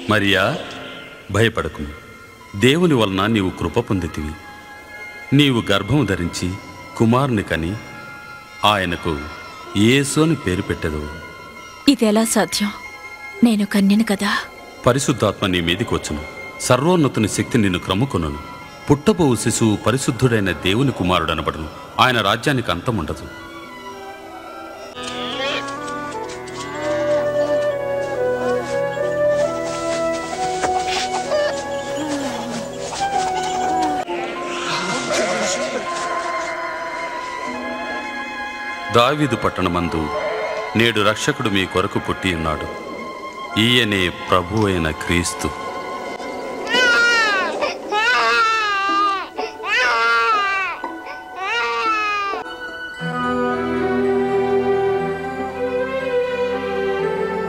మరియా, భయపడకుము. దేవుని వలన నీవు కృప పొందితివి. నీవు గర్భము ధరించి కుమారుని కని ఆయనకు యేసు అని పేరు పెట్టెదవు. ఇదెలా సాధ్యం? నేను కన్యను కదా. పరిశుద్ధాత్మ నీ మీదికి వచ్చును. సర్వోన్నతుని శక్తి నిన్ను క్రమ్ముకొనును. పుట్టబోవు శిశువు పరిశుద్ధుడైన దేవుని కుమారుడనబడును. ఆయన రాజ్యానికి అంతముండదు. దావీదు పట్టణమందు నేడు రక్షకుడు మీ కొరకు పుట్టి ఉన్నాడు. ఈయనే ప్రభు అయిన క్రీస్తు.